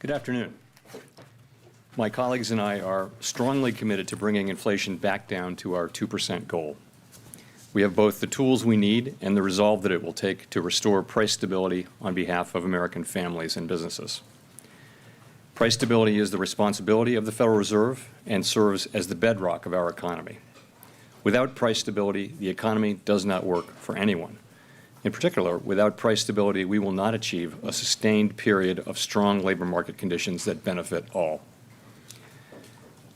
Good afternoon. My colleagues and I are strongly committed to bringing inflation back down to our 2% goal. We have both the tools we need and the resolve that it will take to restore price stability on behalf of American families and businesses. Price stability is the responsibility of the Federal Reserve and serves as the bedrock of our economy. Without price stability, the economy does not work for anyone. In particular, without price stability, we will not achieve a sustained period of strong labor market conditions that benefit all.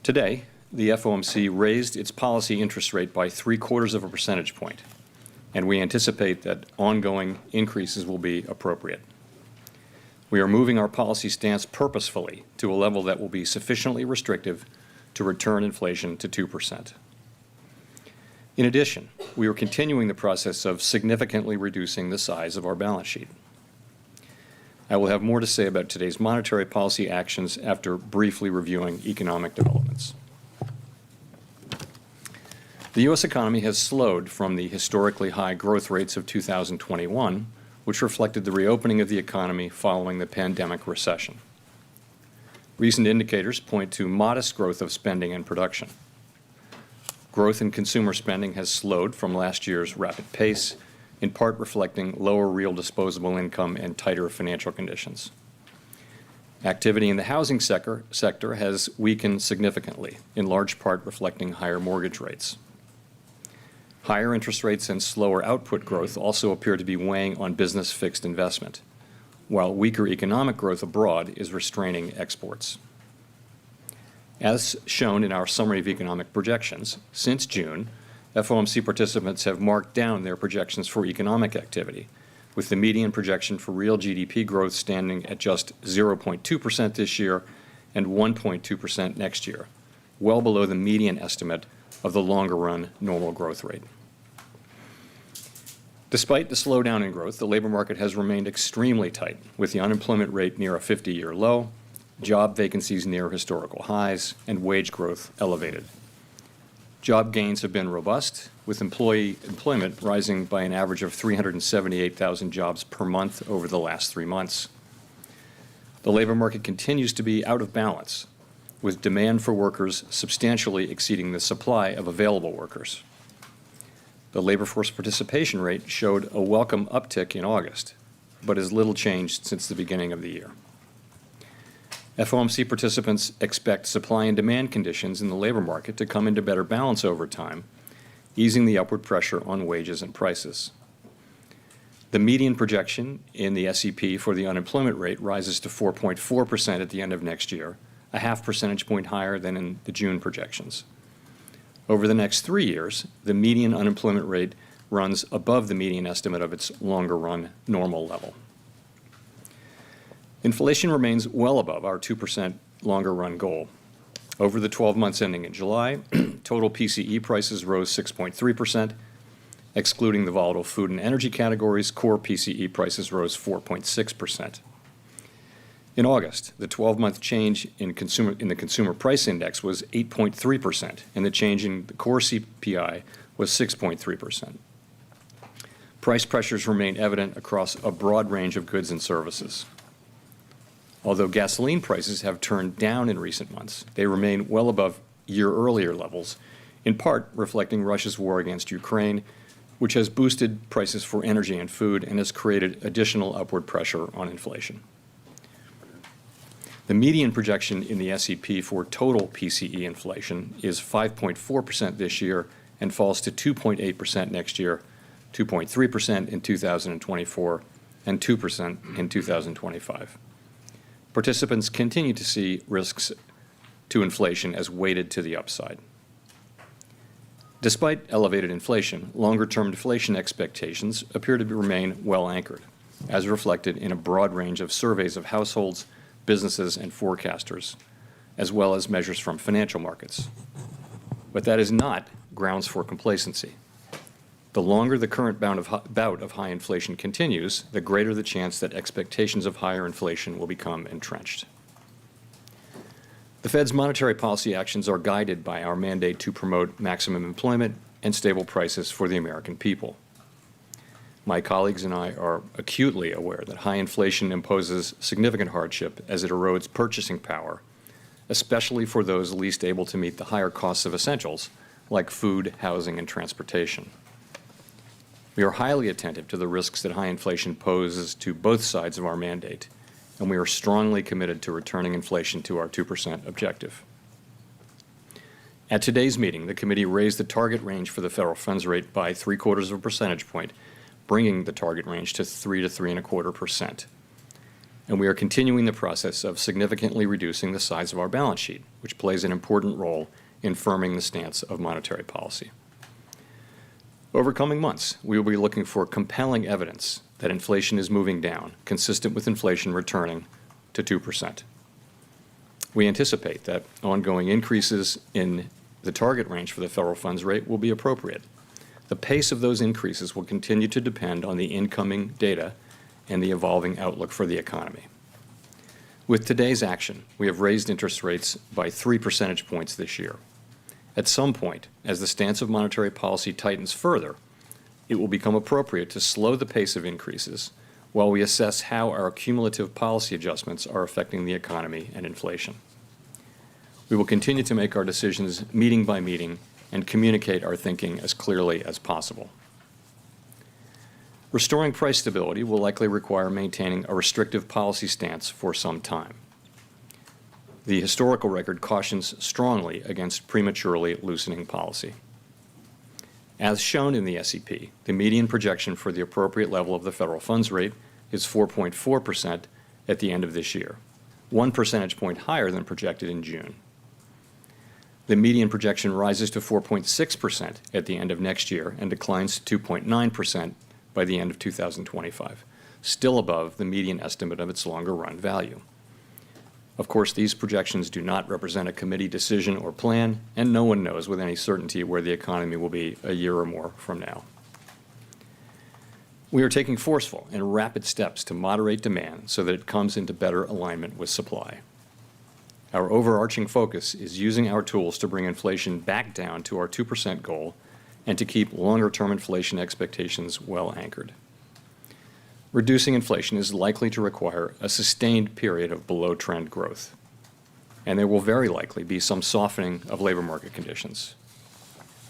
Today, the FOMC raised its policy interest rate by 0.75 percentage points, and we anticipate that ongoing increases will be appropriate. We are moving our policy stance purposefully to a level that will be sufficiently restrictive to return inflation to 2%. In addition, we are continuing the process of significantly reducing the size of our balance sheet. I will have more to say about today's monetary policy actions after briefly reviewing economic developments. The U.S. economy has slowed from the historically high growth rates of 2021, which reflected the reopening of the economy following the pandemic recession. Recent indicators point to modest growth of spending and production. Growth in consumer spending has slowed from last year's rapid pace, in part reflecting lower real disposable income and tighter financial conditions. Activity in the housing sector has weakened significantly, in large part reflecting higher mortgage rates. Higher interest rates and slower output growth also appear to be weighing on business fixed investment, while weaker economic growth abroad is restraining exports. As shown in our summary of economic projections, since June, FOMC participants have marked down their projections for economic activity, with the median projection for real GDP growth standing at just 0.2% this year and 1.2% next year, well below the median estimate of the longer-run normal growth rate. Despite the slowdown in growth, the labor market has remained extremely tight, with the unemployment rate near a 50-year low, job vacancies near historical highs, and wage growth elevated. Job gains have been robust, with employment rising by an average of 378,000 jobs per month over the last 3 months. The labor market continues to be out of balance, with demand for workers substantially exceeding the supply of available workers. The labor force participation rate showed a welcome uptick in August, but has little changed since the beginning of the year. FOMC participants expect supply and demand conditions in the labor market to come into better balance over time, easing the upward pressure on wages and prices. The median projection in the SEP for the unemployment rate rises to 4.4% at the end of next year, a half percentage point higher than in the June projections. Over the next 3 years, the median unemployment rate runs above the median estimate of its longer-run normal level. Inflation remains well above our 2% longer-run goal. Over the 12 months ending in July, total PCE prices rose 6.3%. Excluding the volatile food and energy categories, core PCE prices rose 4.6%. In August, the 12-month change in the Consumer Price Index was 8.3%, and the change in the core CPI was 6.3%. Price pressures remain evident across a broad range of goods and services. Although gasoline prices have turned down in recent months, they remain well above year-earlier levels, in part reflecting Russia's war against Ukraine, which has boosted prices for energy and food and has created additional upward pressure on inflation. The median projection in the SEP for total PCE inflation is 5.4% this year and falls to 2.8% next year, 2.3% in 2024, and 2% in 2025. Participants continue to see risks to inflation as weighted to the upside. Despite elevated inflation, longer-term inflation expectations appear to remain well anchored, as reflected in a broad range of surveys of households, businesses, and forecasters, as well as measures from financial markets. But that is not grounds for complacency. The longer the current bout of high inflation continues, the greater the chance that expectations of higher inflation will become entrenched. The Fed's monetary policy actions are guided by our mandate to promote maximum employment and stable prices for the American people. My colleagues and I are acutely aware that high inflation imposes significant hardship as it erodes purchasing power, especially for those least able to meet the higher costs of essentials like food, housing, and transportation. We are highly attentive to the risks that high inflation poses to both sides of our mandate, and we are strongly committed to returning inflation to our 2% objective. At today's meeting, the committee raised the target range for the federal funds rate by 0.75 of a percentage point, bringing the target range to 3 to 3.25%. And we are continuing the process of significantly reducing the size of our balance sheet, which plays an important role in firming the stance of monetary policy. Over coming months, we will be looking for compelling evidence that inflation is moving down, consistent with inflation returning to 2%. We anticipate that ongoing increases in the target range for the federal funds rate will be appropriate. The pace of those increases will continue to depend on the incoming data and the evolving outlook for the economy. With today's action, we have raised interest rates by 3 percentage points this year. At some point, as the stance of monetary policy tightens further, it will become appropriate to slow the pace of increases while we assess how our cumulative policy adjustments are affecting the economy and inflation. We will continue to make our decisions meeting by meeting and communicate our thinking as clearly as possible. Restoring price stability will likely require maintaining a restrictive policy stance for some time. The historical record cautions strongly against prematurely loosening policy. As shown in the SEP, the median projection for the appropriate level of the federal funds rate is 4.4% at the end of this year, 1 percentage point higher than projected in June. The median projection rises to 4.6% at the end of next year and declines to 2.9% by the end of 2025, still above the median estimate of its longer-run value. Of course, these projections do not represent a committee decision or plan, and no one knows with any certainty where the economy will be a year or more from now. We are taking forceful and rapid steps to moderate demand so that it comes into better alignment with supply. Our overarching focus is using our tools to bring inflation back down to our 2% goal and to keep longer-term inflation expectations well anchored. Reducing inflation is likely to require a sustained period of below-trend growth, and there will very likely be some softening of labor market conditions.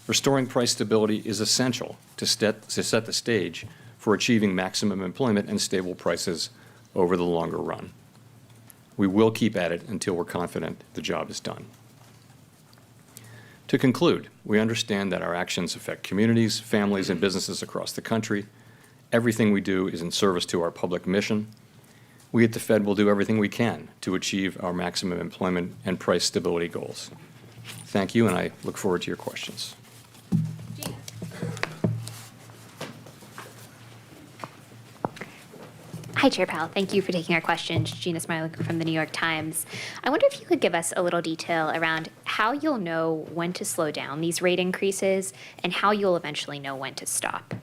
Restoring price stability is essential to set the stage for achieving maximum employment and stable prices over the longer run. We will keep at it until we're confident the job is done. To conclude, we understand that our actions affect communities, families, and businesses across the country. Everything we do is in service to our public mission. We at the Fed will do everything we can to achieve our maximum employment and price stability goals. Thank you, and I look forward to your questions. Hi, Chair Powell. Thank you for taking our questions. Gina Smirlik from the New York Times. I wonder if you could give us a little detail around how you'll know when to slow down these rate increases and how you'll eventually know when to stop.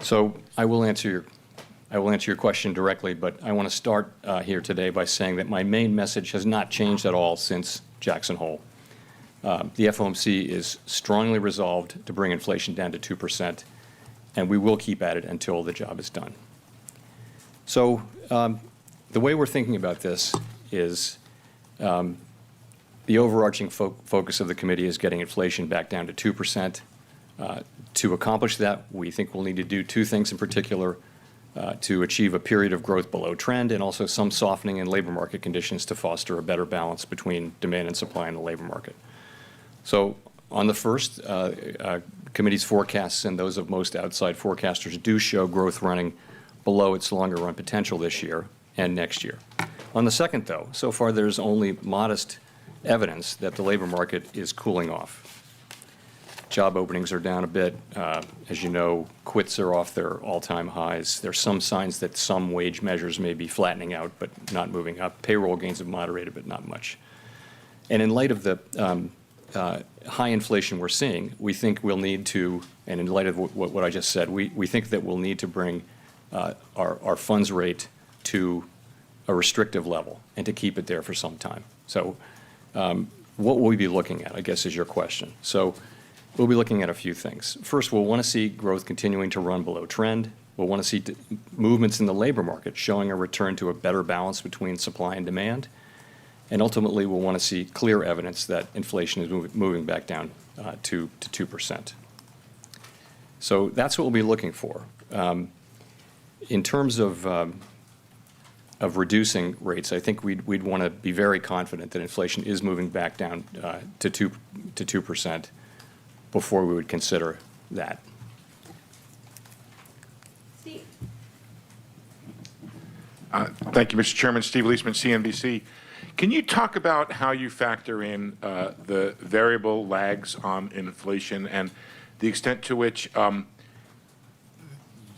So I will answer your question directly, but I want to start here today by saying that my main message has not changed at all since Jackson Hole. The FOMC is strongly resolved to bring inflation down to 2%. And we will keep at it until the job is done. So the way we're thinking about this is the overarching focus of the committee is getting inflation back down to 2%. To accomplish that, we think we'll need to do two things in particular to achieve a period of growth below trend and also some softening in labor market conditions to foster a better balance between demand and supply in the labor market. So on the first, committee's forecasts and those of most outside forecasters do show growth running below its longer-run potential this year and next year. On the second, though, so far there's only modest evidence that the labor market is cooling off. Job openings are down a bit. As you know, quits are off their all-time highs. There's some signs that some wage measures may be flattening out but not moving up. Payroll gains have moderated, but not much. And in light of the high inflation we're seeing, we think we'll need to, and in light of what I just said, we think that we'll need to bring our funds rate to a restrictive level and to keep it there for some time. So what will we be looking at, I guess, is your question. So We'll be looking at a few things. First, we'll want to see growth continuing to run below trend. We'll want to see movements in the labor market showing a return to a better balance between supply and demand. And ultimately, we'll want to see clear evidence that inflation is moving back down to 2%. So that's what we'll be looking for. In terms of reducing rates, I think we'd want to be very confident that inflation is moving back down to 2% before we would consider that. Steve. Thank you, Mr. Chairman. Steve Leisman, CNBC. Can you talk about how you factor in the variable lags on inflation and the extent to which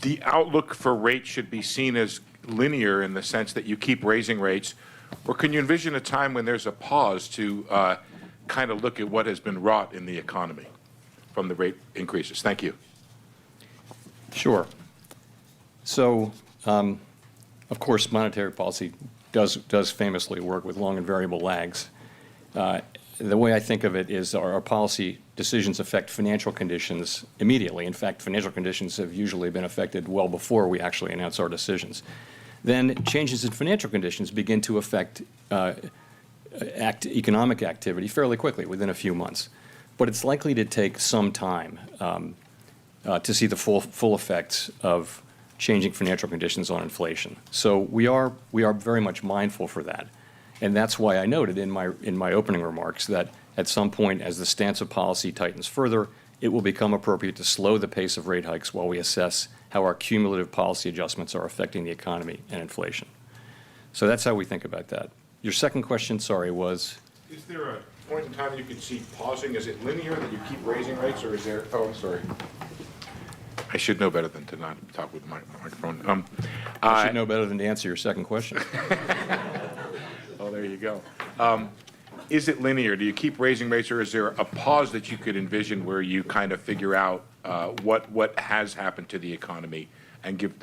the outlook for rates should be seen as linear in the sense that you keep raising rates, or can you envision a time when there's a pause to kind of look at what has been wrought in the economy from the rate increases? Thank you. Sure. So, of course, monetary policy does famously work with long and variable lags. The way I think of it is our policy decisions affect financial conditions immediately. In fact, financial conditions have usually been affected well before we actually announce our decisions. Then changes in financial conditions begin to affect economic activity fairly quickly, within a few months. But it's likely to take some time to see the full effects of changing financial conditions on inflation. So we are very much mindful for that. And that's why I noted in my opening remarks that at some point, as the stance of policy tightens further, it will become appropriate to slow the pace of rate hikes while we assess how our cumulative policy adjustments are affecting the economy and inflation. So that's how we think about that. Your second question, sorry, was? Is there a point in time you could see pausing? Is it linear that you keep raising rates, or is there? Oh, I'm sorry. I should know better than to not talk with my microphone. I should know better than to answer your second question. Oh, there you go. Is it linear? Do you keep raising rates, or is there a pause that you could envision where you kind of figure out what has happened to the economy and give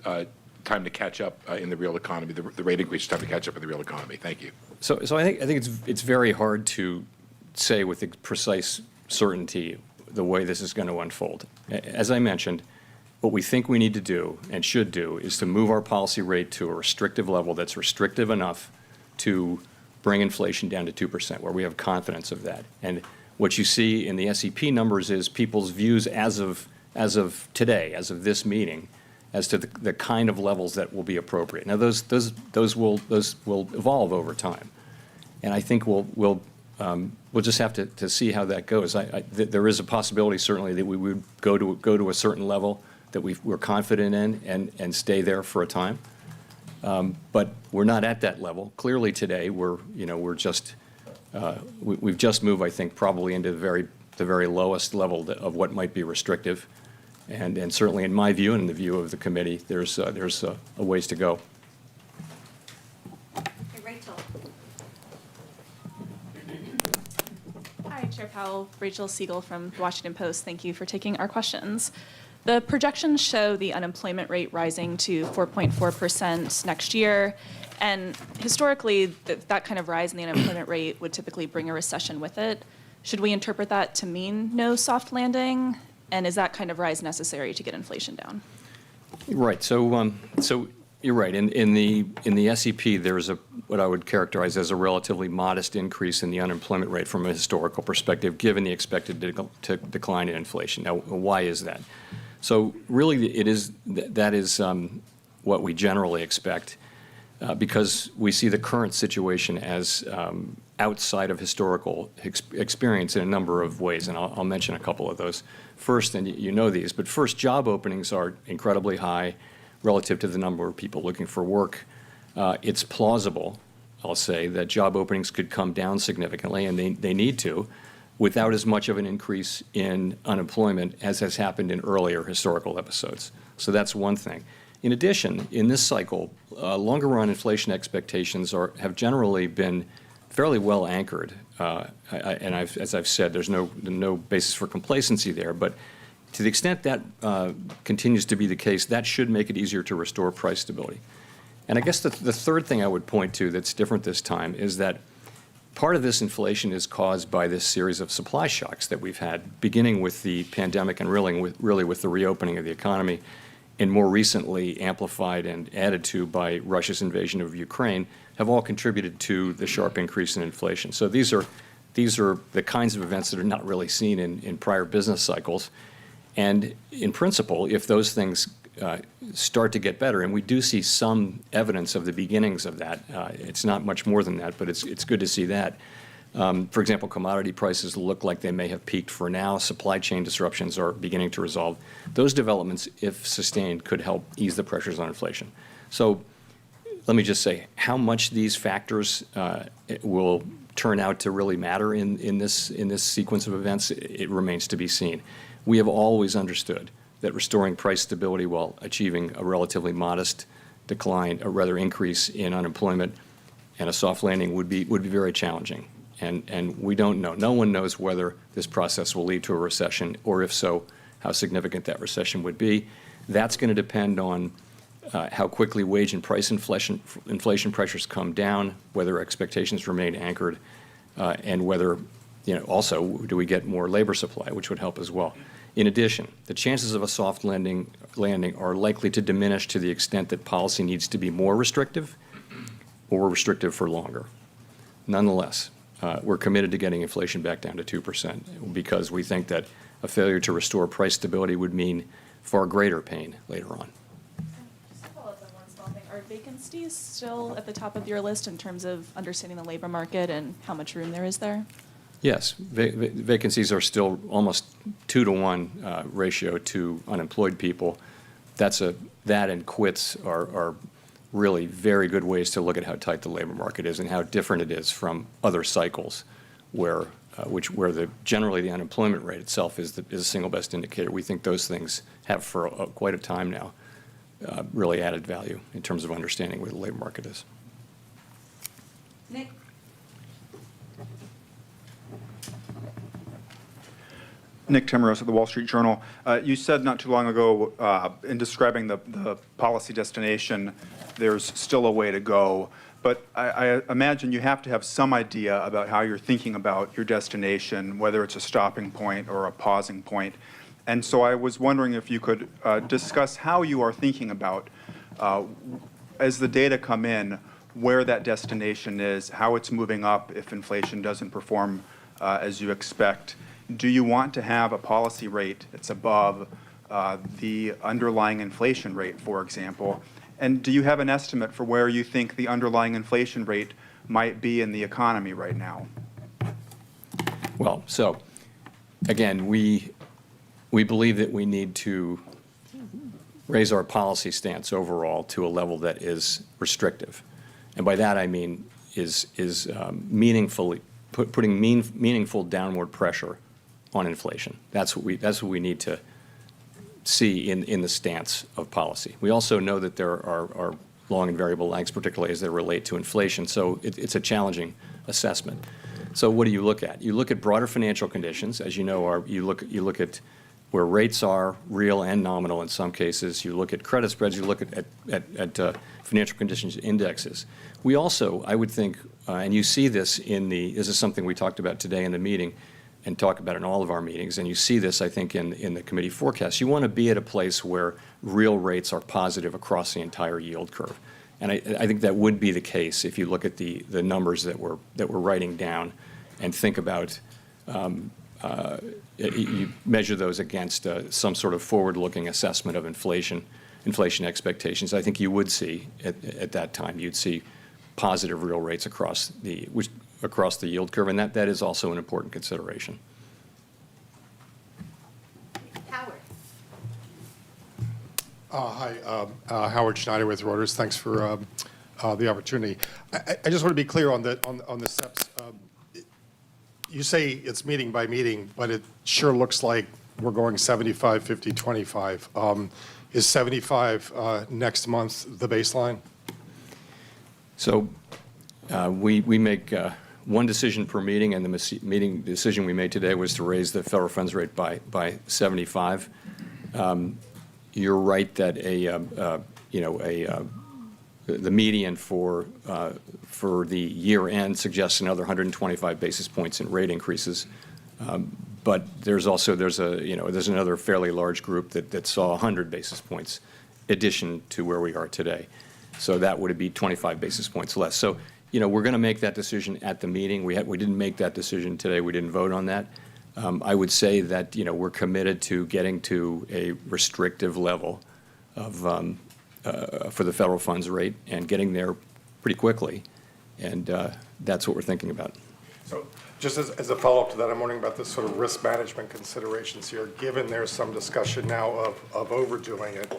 time to catch up in the real economy, the rate increase time to catch up in the real economy? Thank you. So I think it's very hard to say with precise certainty the way this is going to unfold. As I mentioned, what we think we need to do and should do is to move our policy rate to a restrictive level that's restrictive enough to bring inflation down to 2%, where we have confidence of that. And what you see in the SEP numbers is people's views as of today, as of this meeting, as to the kind of levels that will be appropriate. Now, those will evolve over time, and I think we'll just have to see how that goes. There is a possibility, certainly, that we would go to a certain level that we're confident in and stay there for a time. But we're not at that level. Clearly today, we've just moved, I think, probably into the very lowest level of what might be restrictive, and certainly in my view and in the view of the committee, there's a ways to go. Rachel. Hi, Chair Powell. Rachel Siegel from the Washington Post. Thank you for taking our questions. The projections show the unemployment rate rising to 4.4% next year. And historically, that kind of rise in the unemployment rate would typically bring a recession with it. Should we interpret that to mean no soft landing? And is that kind of rise necessary to get inflation down? Right. So you're right. In the SEP, there's what I would characterize as a relatively modest increase in the unemployment rate from a historical perspective, given the expected decline in inflation. Now, why is that? So really, that is what we generally expect, because we see the current situation as outside of historical experience in a number of ways, and I'll mention a couple of those. First, and you know these, but first, job openings are incredibly high relative to the number of people looking for work. It's plausible, I'll say, that job openings could come down significantly, and they need to, without as much of an increase in unemployment as has happened in earlier historical episodes. So that's one thing. In addition, in this cycle, longer run inflation expectations have generally been fairly well anchored. And as I've said, there's no basis for complacency there. But to the extent that continues to be the case, that should make it easier to restore price stability. And I guess the third thing I would point to that's different this time is that part of this inflation is caused by this series of supply shocks that we've had, beginning with the pandemic and really with the reopening of the economy, and more recently amplified and added to by Russia's invasion of Ukraine, have all contributed to the sharp increase in inflation. So these are the kinds of events that are not really seen in prior business cycles. And in principle, if those things start to get better, and we do see some evidence of the beginnings of that. It's not much more than that, but it's good to see that. For example, commodity prices look like they may have peaked for now. Supply chain disruptions are beginning to resolve. Those developments, if sustained, could help ease the pressures on inflation. So let me just say, how much these factors will turn out to really matter in this sequence of events, it remains to be seen. We have always understood that restoring price stability while achieving a relatively modest decline, or rather increase in unemployment and a soft landing would be very challenging. And we don't know. No one knows whether this process will lead to a recession, or if so, how significant that recession would be. That's going to depend on how quickly wage and price inflation pressures come down, whether expectations remain anchored, and whether, also do we get more labor supply, which would help as well. In addition, the chances of a soft landing are likely to diminish to the extent that policy needs to be more restrictive or restrictive for longer. Nonetheless, we're committed to getting inflation back down to 2% because we think that a failure to restore price stability would mean far greater pain later on. Just to follow up on one small thing, are vacancies still at the top of your list in terms of understanding the labor market and how much room there is there? Yes, vacancies are still almost 2-to-1 ratio to unemployed people. That and quits are really very good ways to look at how tight the labor market is and how different it is from other cycles, where generally the unemployment rate itself is the single best indicator. We think those things have for quite a time now really added value in terms of understanding where the labor market is. Nick. Nick Timmeros of the Wall Street Journal. You said not too long ago in describing the policy destination, there's still a way to go. But I imagine you have to have some idea about how you're thinking about your destination, whether it's a stopping point or a pausing point. And so I was wondering if you could discuss how you are thinking about, as the data come in, where that destination is, how it's moving up if inflation doesn't perform as you expect. Do you want to have a policy rate that's above the underlying inflation rate, for example? And do you have an estimate for where you think the underlying inflation rate might be in the economy right now? Well, so again, we believe that we need to raise our policy stance overall to a level that is restrictive. And by that I mean is meaningfully putting meaningful downward pressure on inflation. That's what we need to see in the stance of policy. We also know that there are long and variable lags, particularly as they relate to inflation. So it's a challenging assessment. So what do you look at? You look at broader financial conditions, as you know. You look at where rates are, real and nominal in some cases. You look at credit spreads. You look at financial conditions indexes. We also, I would think, and you see this this is something we talked about today in the meeting, and talk about in all of our meetings, and you see this, I think, in the committee forecast. You want to be at a place where real rates are positive across the entire yield curve. And I think that would be the case if you look at the numbers that we're writing down and think about, you measure those against some sort of forward-looking assessment of inflation expectations. I think you would see, at that time, you'd see positive real rates across the yield curve, and that is also an important consideration. Howard. Hi, Howard Schneider with Reuters. Thanks for the opportunity. I just want to be clear on the steps. You say it's meeting by meeting, but it sure looks like we're going 75, 50, 25. Is 75 next month the baseline? So we make one decision per meeting, and the meeting decision we made today was to raise the federal funds rate by 75. You're right that the median for the year end suggests another 125 basis points in rate increases. But there's another fairly large group that saw 100 basis points addition to where we are today. So that would be 25 basis points less. So, we're going to make that decision at the meeting. We didn't make that decision today. We didn't vote on that. I would say that, we're committed to getting to a restrictive level of, for the federal funds rate and getting there pretty quickly. And that's what we're thinking about. So just as a follow-up to that, I'm wondering about the sort of risk management considerations here. Given there's some discussion now of overdoing it,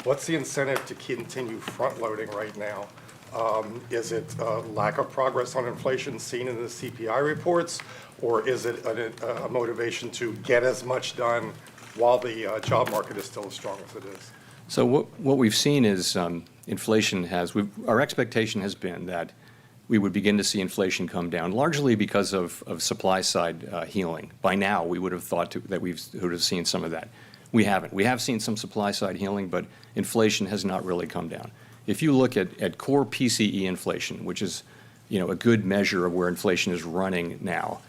what's the incentive to continue front-loading right now? Is it lack of progress on inflation seen in the CPI reports, or is it a motivation to get as much done while the job market is still as strong as it is? So what we've seen is inflation our expectation has been that we would begin to see inflation come down, largely because of supply side healing. By now, we would have thought that we would have seen some of that. We haven't. We have seen some supply side healing, but inflation has not really come down. If you look at core PCE inflation, which is a good measure of where inflation is running now,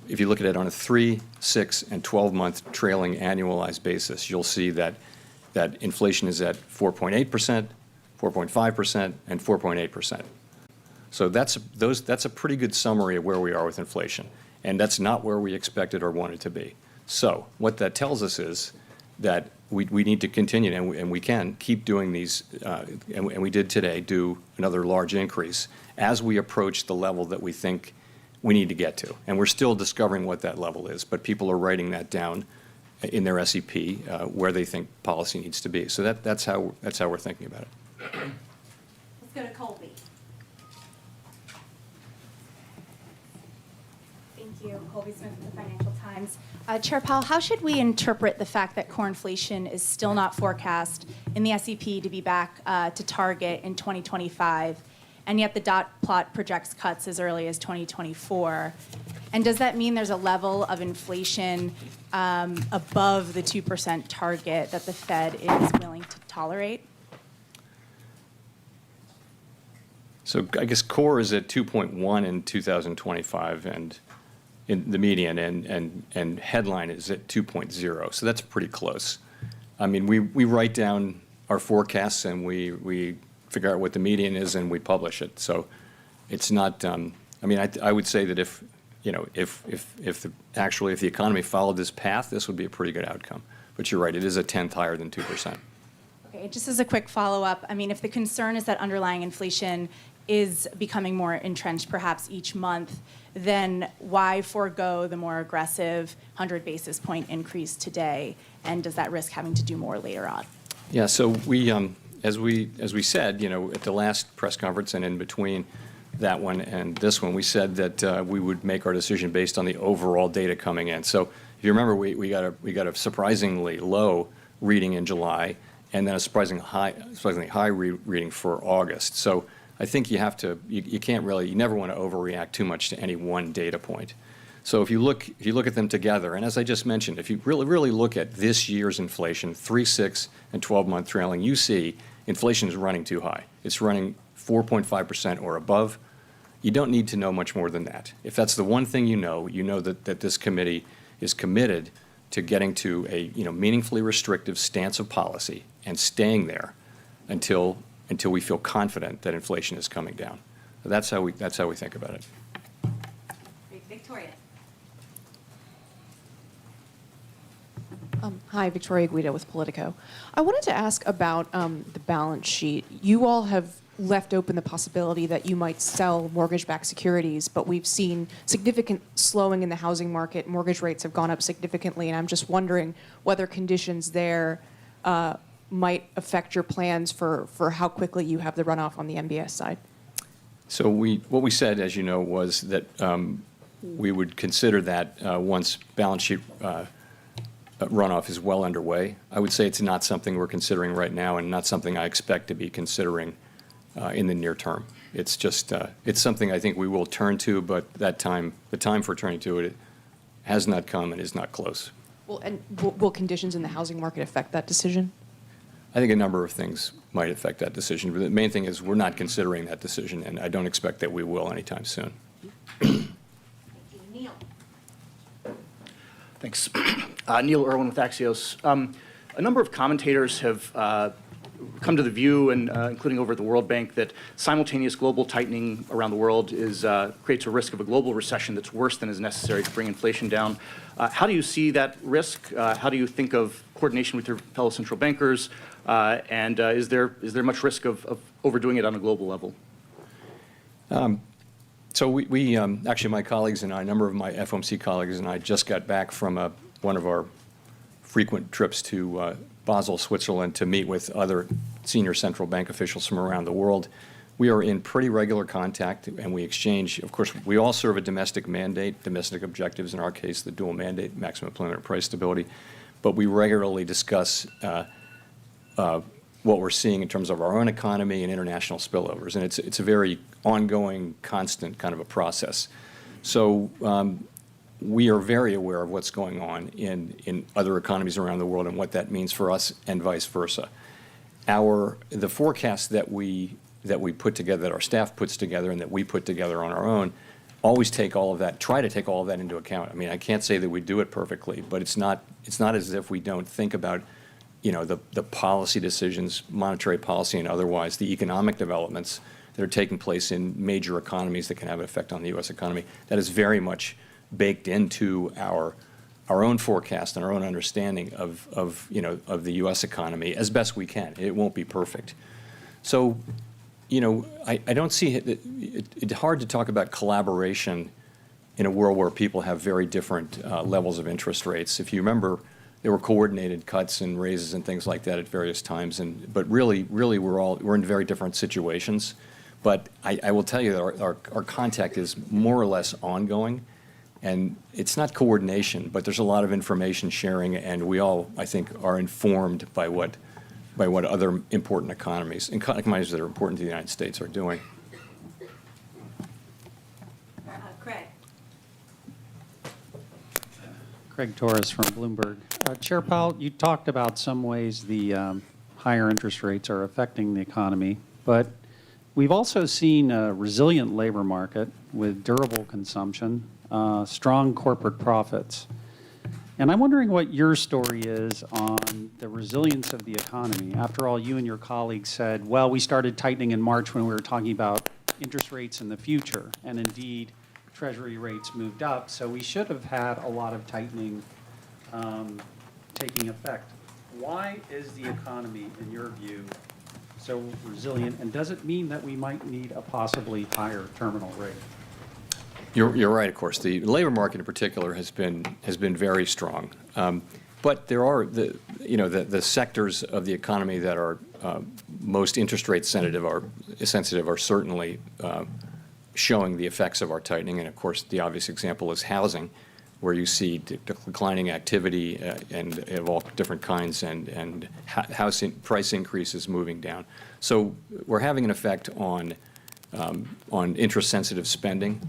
if you look at it on a 3, 6, and 12-month trailing annualized basis, you'll see that inflation is at 4.8%, 4.5%, and 4.8%. So that's a pretty good summary of where we are with inflation, and that's not where we expected or wanted to be. So what that tells us is that we need to continue, and we can keep doing these, and we did today do another large increase as we approach the level that we think we need to get to. And we're still discovering what that level is, but people are writing that down in their SEP where they think policy needs to be. So that's how we're thinking about it. Let's go to Colby. Thank you. Colby Smith with the Financial Times. Chair Powell, how should we interpret the fact that core inflation is still not forecast in the SEP to be back to target in 2025, and yet the dot plot projects cuts as early as 2024? And does that mean there's a level of inflation above the 2% target that the Fed is willing to tolerate? So I guess core is at 2.1 in 2025, and in the median, and headline is at 2.0. So that's pretty close. I mean, we write down our forecasts and we figure out what the median is and we publish it. So it's not. I would say that if the economy followed this path, this would be a pretty good outcome. But you're right, it is a tenth higher than 2%. Okay, just as a quick follow-up, I mean, if the concern is that underlying inflation is becoming more entrenched perhaps each month, then why forego the more aggressive 100 basis point increase today? And does that risk having to do more later on? Yeah, so we, as we said, at the last press conference and in between that one and this one, we said that we would make our decision based on the overall data coming in. So if you remember, we got a surprisingly low reading in July, and then a surprisingly high reading for August. So I think you never want to overreact too much to any one data point. So if you look at them together, and as I just mentioned, if you really look at this year's inflation, 3, 6, and 12-month trailing, you see inflation is running too high. It's running 4.5% or above. You don't need to know much more than that. If that's the one thing you know that this committee is committed to getting to a meaningfully restrictive stance of policy and staying there until we feel confident that inflation is coming down. That's how we think about it. Victoria. Hi, Victoria Guido with Politico. I wanted to ask about the balance sheet. You all have left open the possibility that you might sell mortgage-backed securities, but we've seen significant slowing in the housing market. Mortgage rates have gone up significantly, and I'm just wondering whether conditions there might affect your plans for how quickly you have the runoff on the MBS side. So what we said, as you know, was that we would consider that once balance sheet runoff is well underway. I would say it's not something we're considering right now and not something I expect to be considering in the near term. It's just, it's something I think we will turn to, but the time for turning to it has not come and is not close. Well, and will conditions in the housing market affect that decision? I think a number of things might affect that decision, but the main thing is we're not considering that decision, and I don't expect that we will anytime soon. Neil. Thanks. Neil Irwin with Axios. A number of commentators have come to the view, and including over at the World Bank, that simultaneous global tightening around the world creates a risk of a global recession that's worse than is necessary to bring inflation down. How do you see that risk? How do you think of coordination with your fellow central bankers? And is there much risk of overdoing it on a global level? So we actually, my colleagues and I, a number of my FOMC colleagues and I just got back from one of our frequent trips to Basel, Switzerland, to meet with other senior central bank officials from around the world. We are in pretty regular contact, and we exchange. Of course, we all serve a domestic mandate, domestic objectives, in our case, the dual mandate, maximum employment and price stability. But we regularly discuss what we're seeing in terms of our own economy and international spillovers. And it's a very ongoing, constant kind of a process. So we are very aware of what's going on in other economies around the world and what that means for us and vice versa. The forecast that we put together, that our staff puts together and that we put together on our own, always take all of that, try to take all of that into account. I mean, I can't say that we do it perfectly, but it's not as if we don't think about, you know, the policy decisions, monetary policy and otherwise, the economic developments that are taking place in major economies that can have an effect on the U.S. economy. That is very much baked into our own forecast and our own understanding of the U.S. economy as best we can. It won't be perfect. So, you know, I don't see it's hard to talk about collaboration in a world where people have very different levels of interest rates. If you remember, there were coordinated cuts and raises and things like that at various times, but really we're in very different situations. But I will tell you that our contact is more or less ongoing, and it's not coordination, but there's a lot of information sharing, and we all, I think, are informed by what other important economies that are important to the United States are doing. Craig. Craig Torres from Bloomberg. Chair Powell, you talked about some ways the higher interest rates are affecting the economy, but we've also seen a resilient labor market with durable consumption, strong corporate profits. And I'm wondering what your story is on the resilience of the economy. After all, you and your colleagues said, well, we started tightening in March when we were talking about interest rates in the future. And indeed, Treasury rates moved up. So we should have had a lot of tightening taking effect. Why is the economy, in your view, so resilient? And does it mean that we might need a possibly higher terminal rate? You're right, of course. The labor market in particular has been very strong. But there are the sectors of the economy that are most interest rate sensitive are certainly showing the effects of our tightening. And of course, the obvious example is housing, where you see declining activity and of all different kinds, and housing price increases moving down. So we're having an effect on interest-sensitive spending.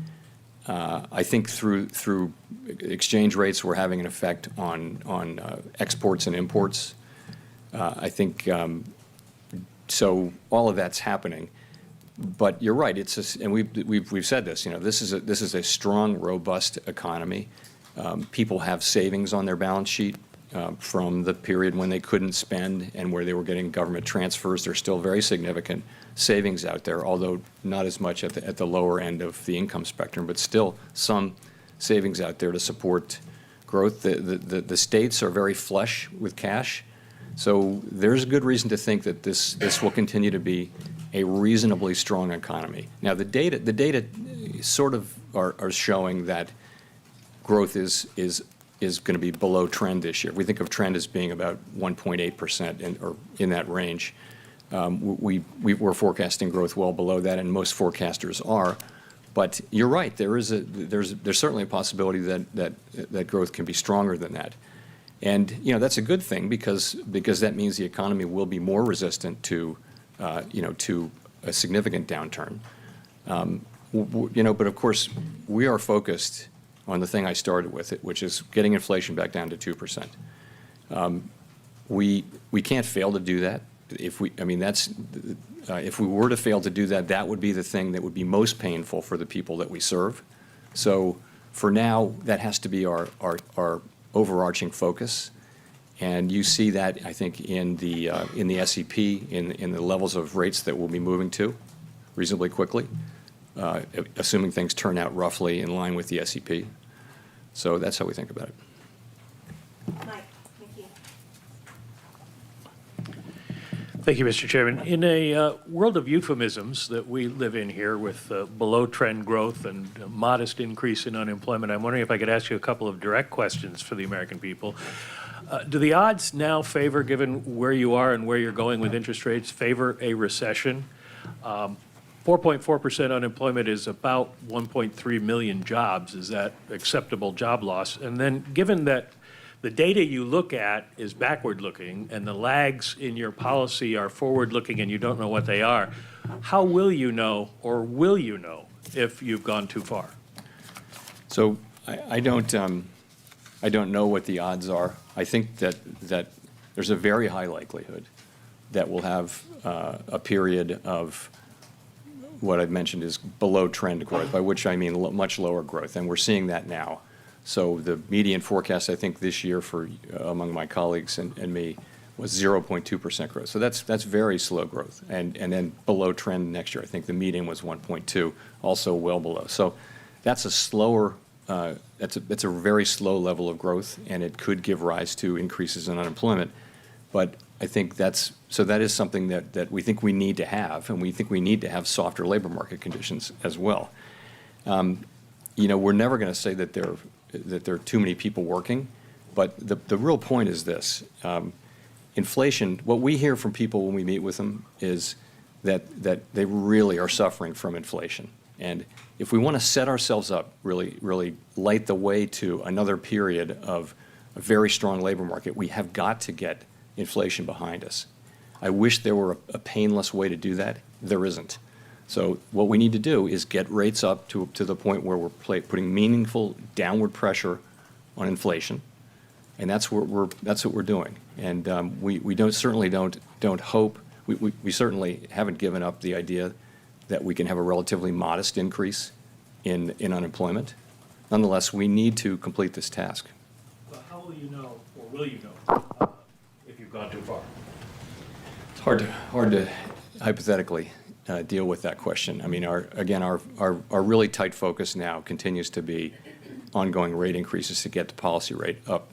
I think through exchange rates, we're having an effect on exports and imports. I think so. All of that's happening. But you're right. And we've said this. You know, this is a strong, robust economy. People have savings on their balance sheet from the period when they couldn't spend and where they were getting government transfers. There's still very significant savings out there, although not as much at the lower end of the income spectrum, but still some savings out there to support growth. The states are very flush with cash, so there's good reason to think that this will continue to be a reasonably strong economy. Now, the data sort of are showing that growth is going to be below trend this year. We think of trend as being about 1.8% or in that range. We're forecasting growth well below that, and most forecasters are. But you're right. There's certainly a possibility that growth can be stronger than that, and you know that's a good thing because that means the economy will be more resistant to a significant downturn. But of course we are focused on the thing I started with, which is getting inflation back down to 2%. We can't fail to do that. if we, I mean, that's, if we were to fail to do that, that would be the thing that would be most painful for the people that we serve. So for now, that has to be our overarching focus. And you see that, I think, in the SEP, in the levels of rates that we'll be moving to reasonably quickly, assuming things turn out roughly in line with the SEP. So that's how we think about it. Mike, thank you. Thank you, Mr. Chairman. In a world of euphemisms that we live in here with below-trend growth and a modest increase in unemployment, I'm wondering if I could ask you a couple of direct questions for the American people. Do the odds now favor, given where you are and where you're going with interest rates, favor a recession? 4.4% unemployment is about 1.3 million jobs. Is that acceptable job loss? And then given that the data you look at is backward-looking and the lags in your policy are forward-looking and you don't know what they are, how will you know, or will you know, if you've gone too far? So I don't know what the odds are. I think that there's a very high likelihood that we'll have a period of what I've mentioned is below trend growth, by which I mean much lower growth, and we're seeing that now. So the median forecast, I think, this year for among my colleagues and me was 0.2% growth. So that's very slow growth, and then below trend next year. I think the median was 1.2, also well below. So that's a slower. That's a very slow level of growth, and it could give rise to increases in unemployment. But I think that is something that we think we need to have, and we think we need to have softer labor market conditions as well. We're never going to say that there are too many people working, but the real point is this. Inflation, what we hear from people when we meet with them is that they really are suffering from inflation. And if we want to set ourselves up, really light the way to another period of a very strong labor market, we have got to get inflation behind us. I wish there were a painless way to do that. There isn't. So what we need to do is get rates up to the point where we're putting meaningful downward pressure on inflation, and that's what we're doing. And we certainly don't hope. We certainly haven't given up the idea that we can have a relatively modest increase in unemployment. Nonetheless, we need to complete this task. Well, how will you know, or will you know, if you've gone too far? It's hard to hypothetically deal with that question. I mean, our really tight focus now continues to be ongoing rate increases to get the policy rate up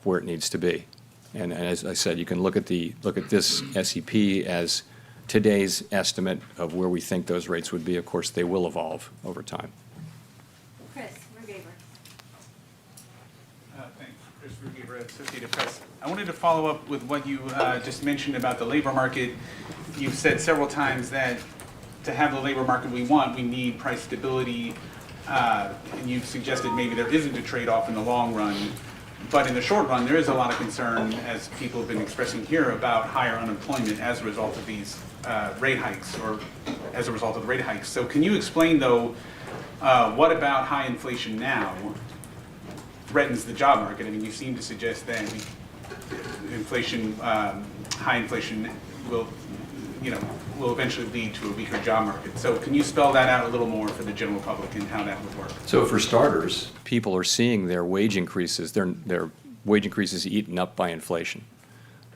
where it needs to be. And as I said, you can look at this SEP as today's estimate of where we think those rates would be. Of course, they will evolve over time. Chris Rugaber. Thanks. Chris Rugaber, Associated Press. I wanted to follow up with what you just mentioned about the labor market. You've said several times that to have the labor market we want, we need price stability, and you've suggested maybe there isn't a trade-off in the long run. But in the short run, there is a lot of concern, as people have been expressing here, about higher unemployment as a result of these rate hikes, or as a result of the rate hikes. So can you explain, though, what about high inflation now threatens the job market? I mean, you seem to suggest that inflation, high inflation will eventually lead to a weaker job market. So can you spell that out a little more for the general public and how that would work? So for starters, people are seeing their wage increases, their wage increases eaten up by inflation.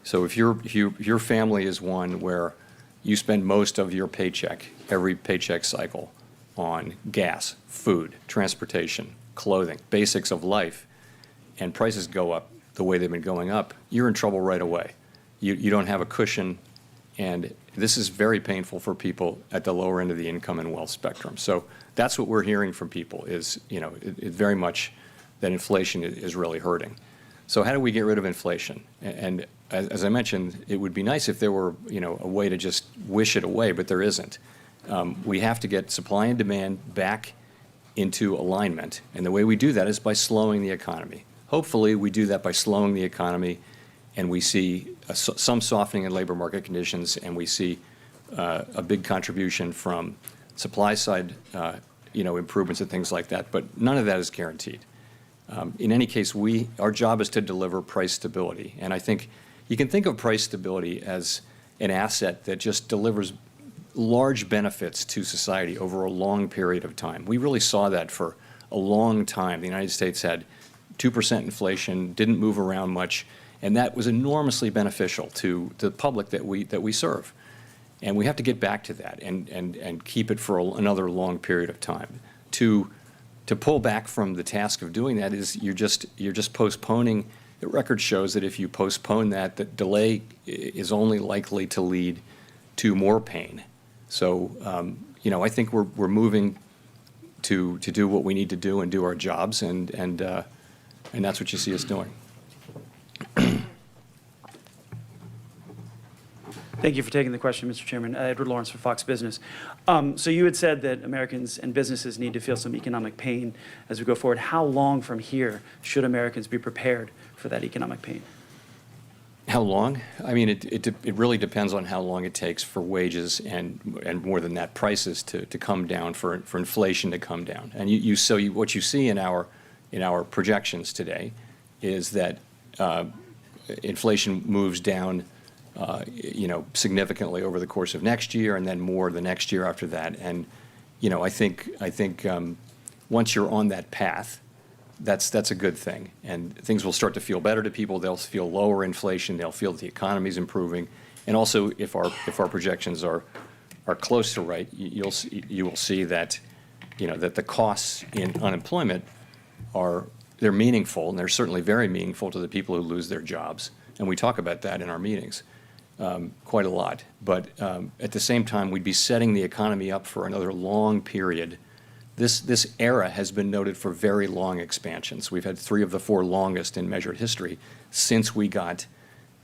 So if your family is one where you spend most of your paycheck, every paycheck cycle, on gas, food, transportation, clothing, basics of life, and prices go up the way they've been going up, you're in trouble right away. You don't have a cushion, and this is very painful for people at the lower end of the income and wealth spectrum. So that's what we're hearing from people is, it very much that inflation is really hurting. So how do we get rid of inflation? And as I mentioned, it would be nice if there were, a way to just wish it away, but there isn't. We have to get supply and demand back into alignment, and the way we do that is by slowing the economy. Hopefully, we do that by slowing the economy, and we see some softening in labor market conditions, and we see a big contribution from supply side, improvements and things like that. But none of that is guaranteed. In any case, our job is to deliver price stability, and I think you can think of price stability as an asset that just delivers large benefits to society over a long period of time. We really saw that for a long time. The United States had 2% inflation, didn't move around much, and that was enormously beneficial to the public that we serve. And we have to get back to that and keep it for another long period of time. To pull back from the task of doing that is you're just postponing. The record shows that if you postpone that, the delay is only likely to lead to more pain. So, I think we're moving to do what we need to do and do our jobs, and that's what you see us doing. Thank you for taking the question, Mr. Chairman. Edward Lawrence for Fox Business. So you had said that Americans and businesses need to feel some economic pain as we go forward. How long from here should Americans be prepared for that economic pain? How long? I mean, it really depends on how long it takes for wages and more than that, prices to come down, for inflation to come down. And what you see in our projections today is that inflation moves down significantly over the course of next year, and then more the next year after that. And I think once you're on that path, that's a good thing, and things will start to feel better to people. They'll feel lower inflation. They'll feel that the economy is improving, and also if our projections are close to right, you will see that that the costs in unemployment they're meaningful, and they're certainly very meaningful to the people who lose their jobs, and we talk about that in our meetings quite a lot. But at the same time, we'd be setting the economy up for another long period. This era has been noted for very long expansions. We've had 3 of the 4 longest in measured history since we got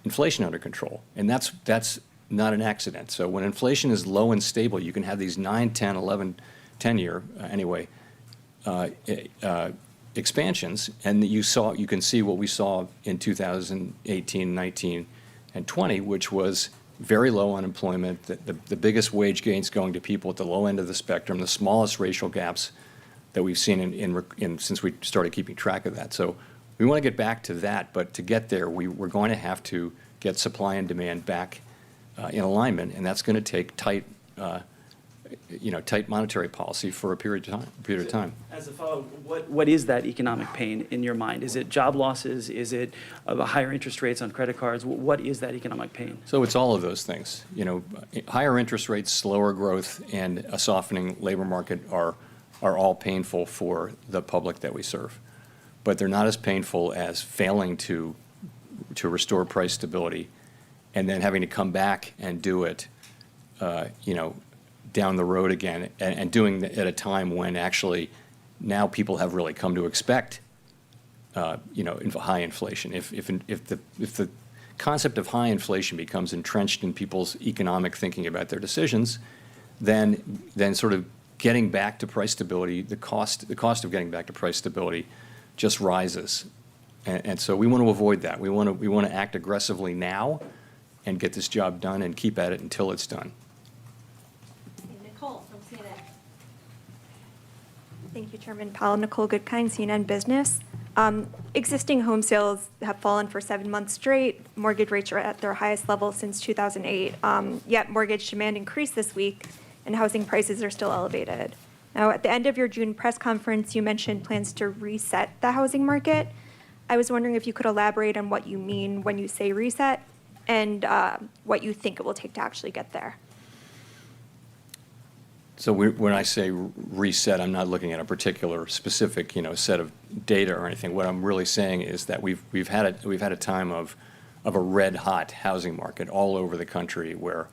inflation under control, and that's not an accident. So when inflation is low and stable, you can have these 9, 10, 11, 10-year expansions, and you can see what we saw in 2018, 19, and 20, which was very low unemployment, the biggest wage gains going to people at the low end of the spectrum, the smallest racial gaps that we've seen since we started keeping track of that. So we want to get back to that, but to get there, we're going to have to get supply and demand back in alignment, and that's going to take tight monetary policy for a period of time. As a follow-up, what is that economic pain in your mind? Is it job losses? Is it higher interest rates on credit cards? What is that economic pain? So it's all of those things. Higher interest rates, slower growth, and a softening labor market are all painful for the public that we serve. But they're not as painful as failing to restore price stability and then having to come back and do it, down the road again, and doing it at a time when actually now people have really come to expect, high inflation. If the concept of high inflation becomes entrenched in people's economic thinking about their decisions, then sort of getting back to price stability, the cost of getting back to price stability just rises, and so we want to avoid that. We want to act aggressively now, and get this job done and keep at it until it's done. Nicole from CNN. Thank you, Chairman Powell. Nicole Goodkind, CNN Business. Existing home sales have fallen for 7 months straight. Mortgage rates are at their highest level since 2008. Yet mortgage demand increased this week, and housing prices are still elevated. Now, at the end of your June press conference, you mentioned plans to reset the housing market. I was wondering if you could elaborate on what you mean when you say reset, and what you think it will take to actually get there. So when I say reset, I'm not looking at a particular specific, set of data or anything. What I'm really saying is that we've had a time of a red hot housing market all over the country, where,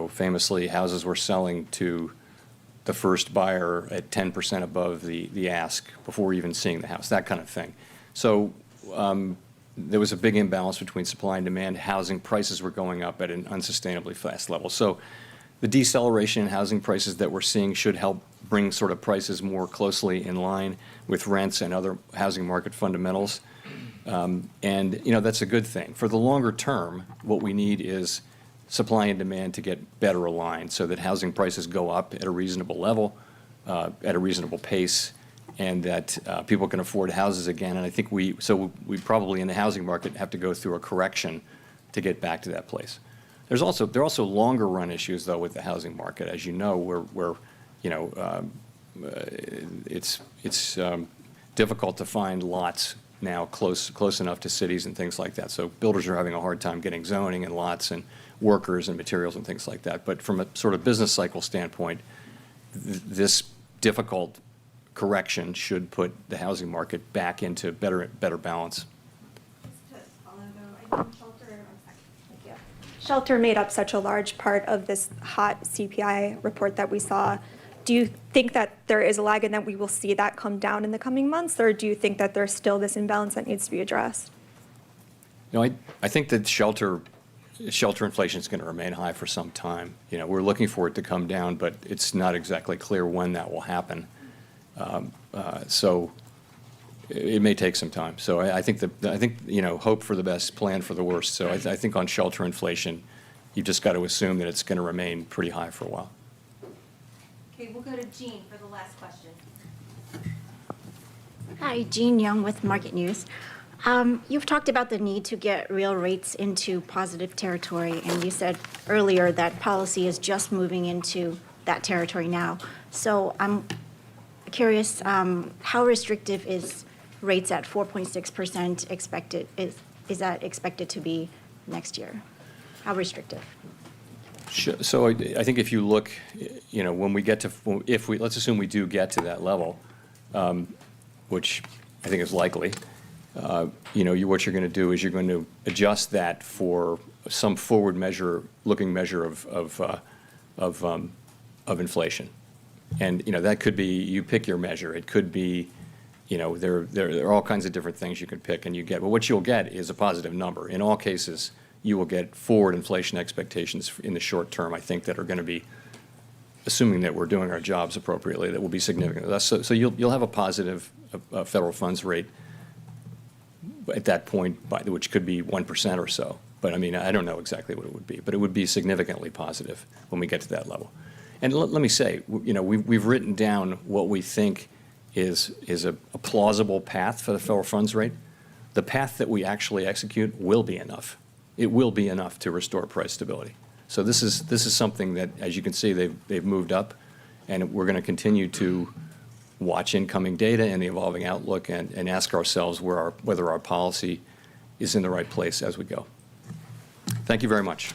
famously houses were selling to the first buyer at 10% above the ask before even seeing the house, that kind of thing. So there was a big imbalance between supply and demand. Housing prices were going up at an unsustainably fast level. So the deceleration in housing prices that we're seeing should help bring sort of prices more closely in line with rents and other housing market fundamentals. And that's a good thing. For the longer term, what we need is supply and demand to get better aligned, so that housing prices go up at a reasonable level, at a reasonable pace, and that people can afford houses again. And I think we probably in the housing market have to go through a correction to get back to that place. There are also longer run issues though with the housing market, as you know, where you know it's difficult to find lots now close enough to cities and things like that. So builders are having a hard time getting zoning and lots and workers and materials and things like that. But from a sort of business cycle standpoint, this difficult correction should put the housing market back into better balance. Shelter made up such a large part of this hot CPI report that we saw. Do you think that there is a lag and that we will see that come down in the coming months, or do you think that there's still this imbalance that needs to be addressed? You know, I think that shelter inflation is going to remain high for some time. You know, we're looking for it to come down, but it's not exactly clear when that will happen. So it may take some time. So I think you know, hope for the best, plan for the worst. So I think on shelter inflation, you've just got to assume that it's going to remain pretty high for a while. Okay, we'll go to Jean for the last question. Hi, Jean Young with Market News. You've talked about the need to get real rates into positive territory, and you said earlier that policy is just moving into that territory now. So I'm curious, how restrictive is rates at 4.6% expected? Is that expected to be next year? How restrictive? So I think if you look, you know, when we get to, let's assume we do get to that level, which I think is likely, you know, what you're going to do is you're going to adjust that for some forward looking measure of inflation. And, you know, that could be, you pick your measure. It could be, you know, there are all kinds of different things you can pick and you get. But what you'll get is a positive number. In all cases, you will get forward inflation expectations in the short term, I think, that are going to be, assuming that we're doing our jobs appropriately, that will be significant. So you'll have a positive federal funds rate at that point, which could be 1% or so. But I mean, I don't know exactly what it would be, but it would be significantly positive when we get to that level. And let me say, you know, we've written down what we think is a plausible path for the federal funds rate. The path that we actually execute will be enough. It will be enough to restore price stability. So this is something that, as you can see, they've moved up, and we're going to continue to watch incoming data and the evolving outlook and ask ourselves whether our policy is in the right place as we go. Thank you very much.